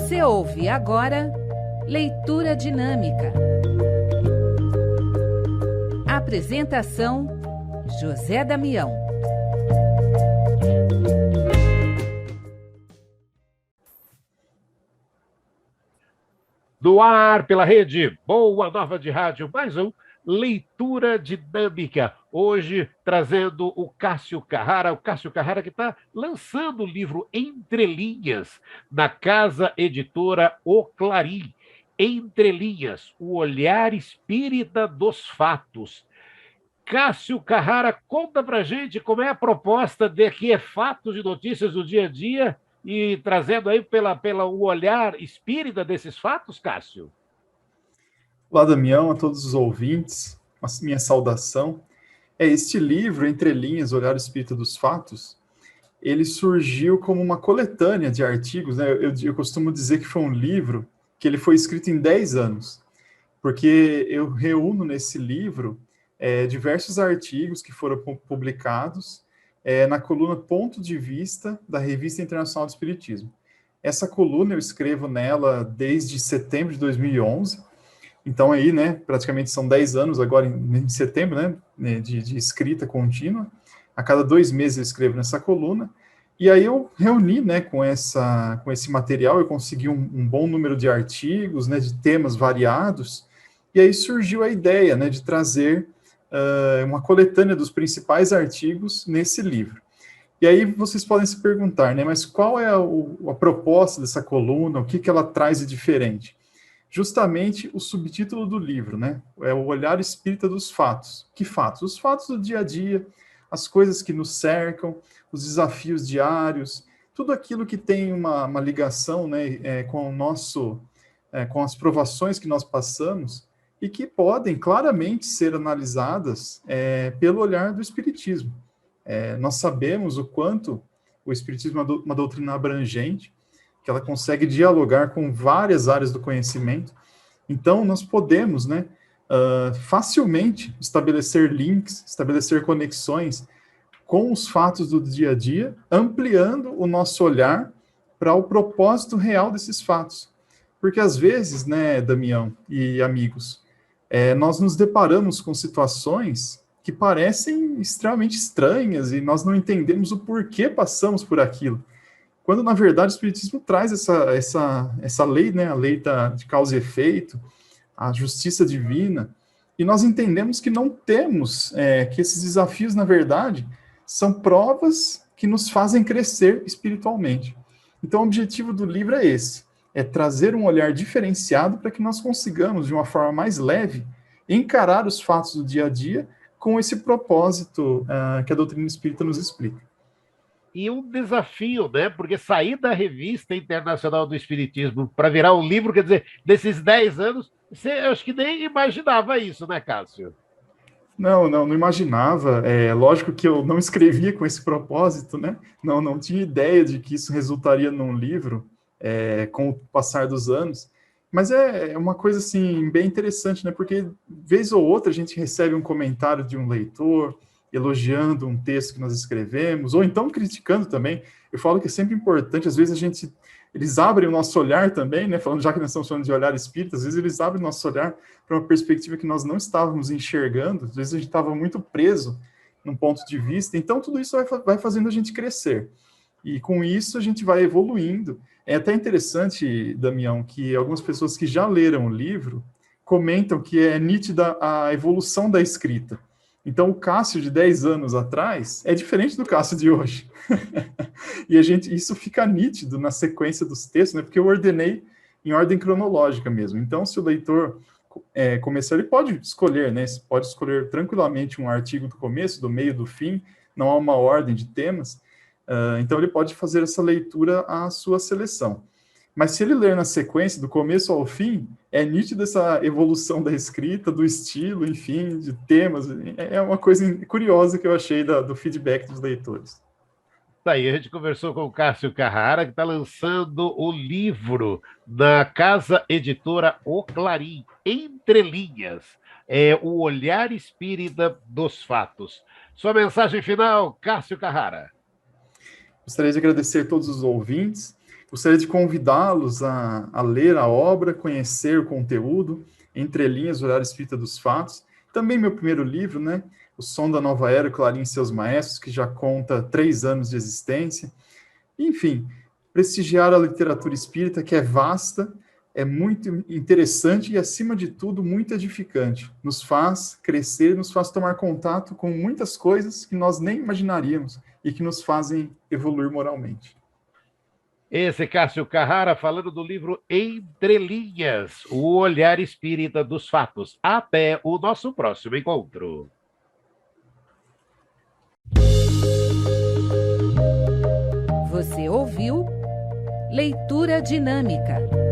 Você ouve agora Leitura Dinâmica. Apresentação: José Damião. No ar, pela rede Boa Nova de Rádio, mais um Leitura Dinâmica. Hoje, trazendo o Cássio Carrara que está lançando o livro Entre Linhas, na Casa Editora O Clarim. Entre Linhas, o olhar espírita dos fatos. Cássio Carrara, conta pra gente como é a proposta de que é fatos e notícias do dia a dia e trazendo aí o olhar espírita desses fatos, Cássio. Olá, Damião, a todos os ouvintes, a minha saudação. Este livro, Entre Linhas, Olhar Espírita dos Fatos, ele surgiu como uma coletânea de artigos, né? Eu costumo dizer que foi um livro que ele foi escrito em 10 anos, porque eu reúno nesse livro diversos artigos que foram publicados na coluna Ponto de Vista da Revista Internacional do Espiritismo. Essa coluna eu escrevo nela desde setembro de 2011, então aí, né, praticamente são 10 anos agora em setembro, né, de escrita contínua. A cada 2 meses eu escrevo nessa coluna, e aí eu reuni, né, com esse material, eu consegui um bom número de artigos, né, de temas variados, e aí surgiu a ideia, né, de trazer uma coletânea dos principais artigos nesse livro. E aí vocês podem se perguntar, né, mas qual é a proposta dessa coluna, o que ela traz de diferente? Justamente o subtítulo do livro, né, é o olhar espírita dos fatos. Que fatos? Os fatos do dia a dia, as coisas que nos cercam, os desafios diários, tudo aquilo que tem uma ligação, né, com o nosso, com as provações que nós passamos, e que podem claramente ser analisadas pelo olhar do Espiritismo. Nós sabemos o quanto o Espiritismo é uma doutrina abrangente, que ela consegue dialogar com várias áreas do conhecimento. Então, nós podemos, né, facilmente estabelecer links, estabelecer conexões com os fatos do dia a dia, ampliando o nosso olhar para o propósito real desses fatos. Porque, às vezes, né, Damião e amigos, nós nos deparamos com situações que parecem extremamente estranhas e nós não entendemos o porquê passamos por aquilo. Quando, na verdade, o Espiritismo traz essa lei, né, a lei de causa e efeito, a justiça divina, e nós entendemos que não temos, que esses desafios, na verdade, são provas que nos fazem crescer espiritualmente. Então, o objetivo do livro é esse, é trazer um olhar diferenciado para que nós consigamos, de uma forma mais leve, encarar os fatos do dia a dia com esse propósito que a doutrina espírita nos explica. E um desafio, né? Porque sair da Revista Internacional do Espiritismo para virar um livro, quer dizer, desses 10 anos, você acho que nem imaginava isso, né, Cássio? Não imaginava. Lógico que eu não escrevia com esse propósito, né? Não tinha ideia de que isso resultaria num livro com o passar dos anos. Mas é uma coisa, assim, bem interessante, né? Porque, vez ou outra, a gente recebe um comentário de um leitor elogiando um texto que nós escrevemos, ou então criticando também. Eu falo que é sempre importante, às vezes eles abrem o nosso olhar também, né? Falando, já que nós estamos falando de olhar espírita, às vezes eles abrem o nosso olhar para uma perspectiva que nós não estávamos enxergando, às vezes a gente estava muito preso num ponto de vista, então tudo isso vai fazendo a gente crescer. E com isso a gente vai evoluindo. É até interessante, Damião, que algumas pessoas que já leram o livro comentam que é nítida a evolução da escrita. Então, o Cássio de 10 anos atrás é diferente do Cássio de hoje. E isso fica nítido na sequência dos textos, né? Porque eu ordenei em ordem cronológica mesmo. Então, se o leitor começar, ele pode escolher, né? Você pode escolher tranquilamente um artigo do começo, do meio, do fim, não há uma ordem de temas. Então, ele pode fazer essa leitura à sua seleção. Mas se ele ler na sequência, do começo ao fim, é nítido essa evolução da escrita, do estilo, enfim, de temas. É uma coisa curiosa que eu achei do feedback dos leitores. Tá aí, a gente conversou com o Cássio Carrara, que está lançando o livro na Casa Editora O Clarim, Entre Linhas, o olhar espírita dos fatos. Sua mensagem final, Cássio Carrara. Gostaria de agradecer a todos os ouvintes, Gostaria de convidá-los a ler a obra, conhecer o conteúdo, Entre Linhas, o Olhar Espírita dos Fatos. Também meu primeiro livro, né? O Som da Nova Era, Clarim e Seus Maestros, que já conta 3 anos de existência. Enfim, prestigiar a literatura espírita, que é vasta, é muito interessante e, acima de tudo, muito edificante. Nos faz crescer, nos faz tomar contato com muitas coisas que nós nem imaginaríamos e que nos fazem evoluir moralmente. Esse Cássio Carrara falando do livro Entre Linhas, o olhar espírita dos fatos. Até o nosso próximo encontro. Você ouviu Leitura Dinâmica.